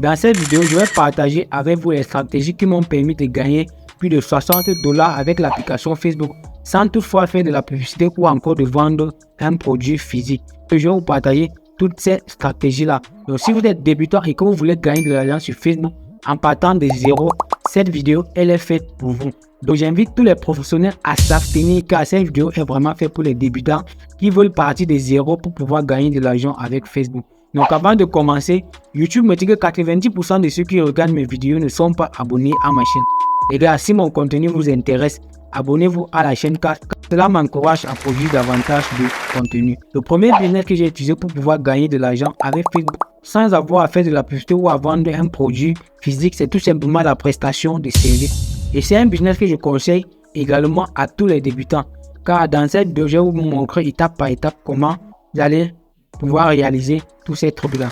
Dans cette vidéo, je vais partager avec vous les stratégies qui m'ont permis de gagner plus de 60 $ avec l'application Facebook sans toutefois faire de la publicité ou encore de vendre un produit physique. Je vais vous partager toutes ces stratégies-là. Donc, si vous êtes débutant et que vous voulez gagner de l'argent sur Facebook en partant de zéro, cette vidéo, elle est faite pour vous. Donc, j'invite tous les professionnels à s'abstenir car cette vidéo est vraiment faite pour les débutants qui veulent partir de zéro pour pouvoir gagner de l'argent avec Facebook. Donc, avant de commencer, YouTube me dit que 90% de ceux qui regardent mes vidéos ne sont pas abonnés à ma chaîne. Les gars, si mon contenu vous intéresse, abonnez-vous à la chaîne car cela m'encourage à produire davantage de contenu. Le premier business que j'ai utilisé pour pouvoir gagner de l'argent avec Facebook sans avoir à faire de la publicité ou à vendre un produit physique, c'est tout simplement la prestation de services. Et c'est un business que je conseille également à tous les débutants. Car dans cette vidéo, je vais vous montrer étape par étape comment vous allez pouvoir réaliser tous ces trucs-là.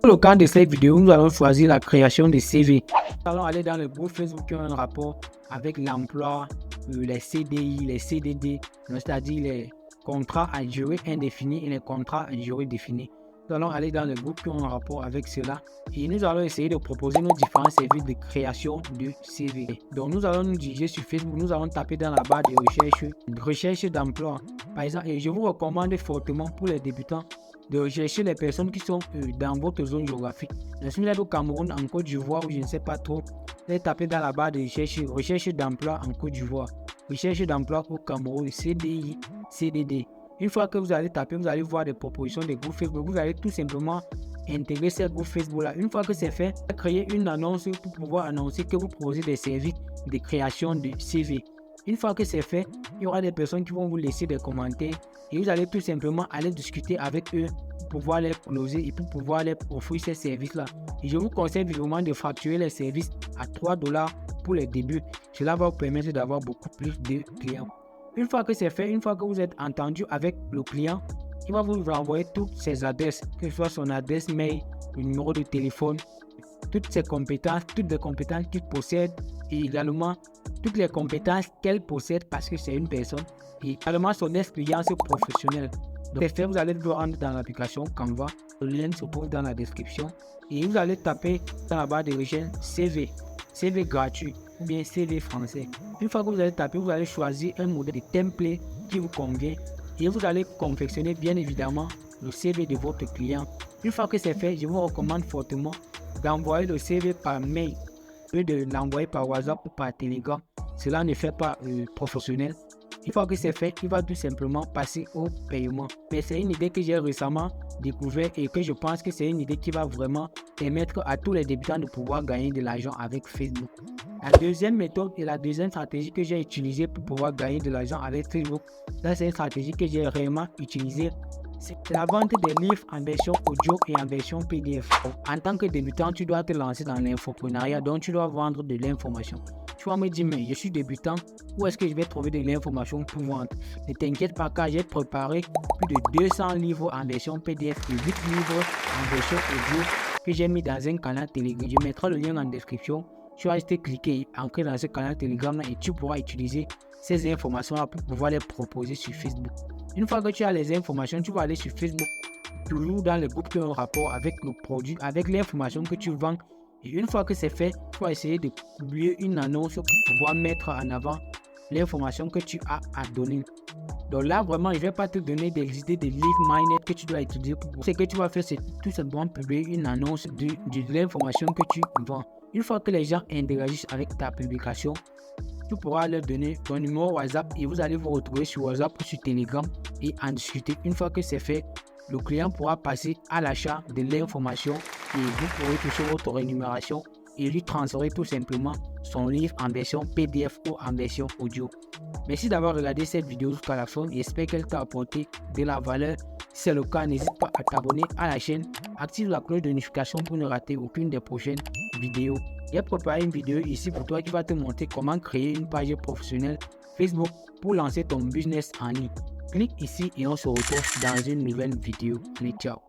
Dans le cadre de cette vidéo, nous allons choisir la création de CV. Nous allons aller dans le groupe Facebook qui a un rapport avec l'emploi, les CDI, les CDD, c'est-à-dire les contrats à durée indéfinie et les contrats à durée définie. Nous allons aller dans le groupe qui a un rapport avec cela et nous allons essayer de proposer nos différents services de création de CV. Donc nous allons nous diriger sur Facebook, nous allons taper dans la barre de recherche d'emploi. Par exemple, et je vous recommande fortement pour les débutants de rechercher les personnes qui sont dans votre zone géographique. Donc, si vous êtes au Cameroun, en Côte d'Ivoire ou je ne sais pas trop, vous allez taper dans la barre de recherche d'emploi en Côte d'Ivoire, recherche d'emploi au Cameroun, CDI, CDD. Une fois que vous allez taper, vous allez voir des propositions de groupes Facebook. Vous allez tout simplement intégrer ces groupes Facebook là. Une fois que c'est fait, créer une annonce pour pouvoir annoncer que vous proposez des services de création de CV. Une fois que c'est fait, il y aura des personnes qui vont vous laisser des commentaires et vous allez tout simplement aller discuter avec eux pour pouvoir les closer et pour pouvoir les offrir ces services-là. Et je vous conseille vivement de facturer les services à 3 $ pour les débuts. Cela va vous permettre d'avoir beaucoup plus de clients. Une fois que c'est fait, une fois que vous êtes entendu avec le client, il va vous renvoyer toutes ses adresses, que ce soit son adresse mail, le numéro de téléphone, toutes les compétences qu'il possède et également toutes les compétences qu'elle possède parce que c'est une personne et également son expérience professionnelle. Donc, c'est fait, vous allez vous rendre dans l'application Canva. Le lien se trouve dans la description et vous allez taper dans la barre de recherche CV gratuit ou bien CV français. Une fois que vous allez taper, vous allez choisir un modèle de template qui vous convient et vous allez confectionner bien évidemment le CV de votre client. Une fois que c'est fait, je vous recommande fortement d'envoyer le CV par mail au lieu de l'envoyer par WhatsApp ou par Telegram. Cela ne fait pas professionnel. Une fois que c'est fait, il va tout simplement passer au paiement. Mais c'est une idée que j'ai récemment découvert et que je pense que c'est une idée qui va vraiment permettre à tous les débutants de pouvoir gagner de l'argent avec Facebook. La deuxième méthode et la deuxième stratégie que j'ai utilisée pour pouvoir gagner de l'argent avec Facebook, c'est une stratégie que j'ai réellement utilisée. C'est la vente des livres en version audio et en version PDF. En tant que débutant, tu dois te lancer dans l'infoprenariat, donc tu dois vendre de l'information. Tu vas me dire, mais je suis débutant, où est-ce que je vais trouver de l'information pour vendre? Ne t'inquiète pas car j'ai préparé plus de 200 livres en version PDF et 8 livres en version audio que j'ai mis dans un canal Telegram. Je mettrai le lien en description. Tu vas juste cliquer et entrer dans ce canal Telegram et tu pourras utiliser ces informations pour pouvoir les proposer sur Facebook. Une fois que tu as les informations, tu vas aller sur Facebook, toujours dans le groupe qui a un rapport avec le produit, avec l'information que tu vends. Et une fois que c'est fait, tu vas essayer de publier une annonce pour pouvoir mettre en avant l'information que tu as à donner. Donc là, vraiment, je ne vais pas te donner des idées de lead magnet que tu dois utiliser. Ce que tu vas faire, c'est tout simplement publier une annonce de l'information que tu vends. Une fois que les gens interagissent avec ta publication, tu pourras leur donner ton numéro WhatsApp et vous allez vous retrouver sur WhatsApp ou sur Telegram et en discuter. Une fois que c'est fait, le client pourra passer à l'achat de l'information et vous pourrez toucher votre rémunération et lui transférer tout simplement son livre en version PDF ou en version audio. Merci d'avoir regardé cette vidéo jusqu'à la fin et j'espère qu'elle t'a apporté de la valeur. Si c'est le cas, n'hésite pas à t'abonner à la chaîne, active la cloche de notification pour ne rater aucune des prochaines vidéos. J'ai préparé une vidéo ici pour toi qui va te montrer comment créer une page professionnelle Facebook pour lancer ton business en ligne. Clique ici et on se retrouve dans une nouvelle vidéo. Ciao.